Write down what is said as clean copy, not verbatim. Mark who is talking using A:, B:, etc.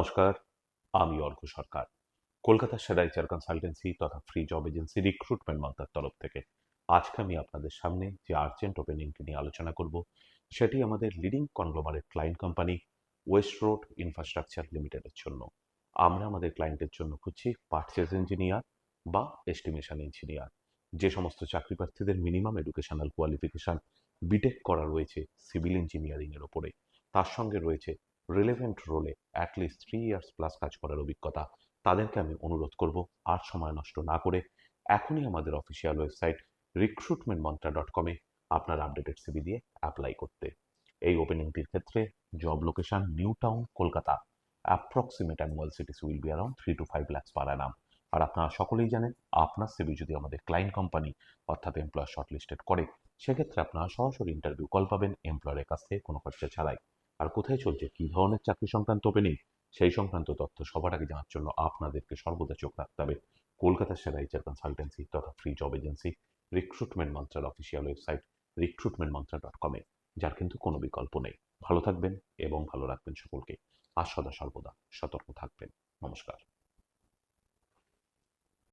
A: নমস্কার, আমি অর্ঘ্য সরকার। কলকাতার সেরা এইচআর কনসালটেন্সি তথা ফ্রি জব এজেন্সি রিক্রুটমেন্ট মন্ত্রার তরফ থেকে আজকে আমি আপনাদের সামনে যে আর্জেন্ট ওপেনিংটি নিয়ে আলোচনা করব সেটি আমাদের leading conglomerate client company West road infrastructure লিমিটেডের জন্য। আমরা আমাদের ক্লায়েন্টের জন্য খুঁজছি পারচেজ ইঞ্জিনিয়ার বা এস্টিমেশন ইঞ্জিনিয়ার। যে সমস্ত চাকরি প্রার্থীদের মিনিমাম এডুকেশনাল কোয়ালিফিকেশন বিটেক করা রয়েছে সিভিল ইঞ্জিনিয়ারিং এর ওপরে, তার সঙ্গে রয়েছে রিলেভেন্ট রোলে অ্যাটলিস্ট 3 ইয়ার্স প্লাস কাজ করার অভিজ্ঞতা, তাদেরকে আমি অনুরোধ করব আর সময় নষ্ট না করে এখনই আমাদের অফিসিয়াল ওয়েবসাইট recruitmentmantra.com-এ আপনার আপডেটেড সিভি দিয়ে অ্যাপ্লাই করতে। এই ওপেনিংটির ক্ষেত্রে job location new town, Kolkata. Approximate annual cities will be around 3 to 5 lakhs পার অ্যানাম। আর আপনারা সকলেই জানেন, আপনার সিভি যদি আমাদের ক্লায়েন্ট কোম্পানি অর্থাৎ এমপ্লয়ার শর্টলিস্টেড করে, সেক্ষেত্রে আপনারা সরাসরি ইন্টারভিউ কল পাবেন এমপ্লয়ারের কাছ থেকে কোনো খরচা ছাড়াই। আর কোথায় চলছে, কী ধরনের চাকরি সংক্রান্ত ওপেনিং, সেই সংক্রান্ত তথ্য সবার আগে জানার জন্য আপনাদেরকে সর্বদা চোখ রাখতে হবে কলকাতার সেরা এইচআর কনসালটেন্সি তথা ফ্রি জব এজেন্সি রিক্রুটমেন্ট মন্ত্রার অফিসিয়াল ওয়েবসাইট recruitmentmantra.com-এ, যার কিন্তু কোনো বিকল্প নেই। ভালো থাকবেন এবং ভালো রাখবেন সকলকে, আর সদা সর্বদা সতর্ক থাকবেন। নমস্কার।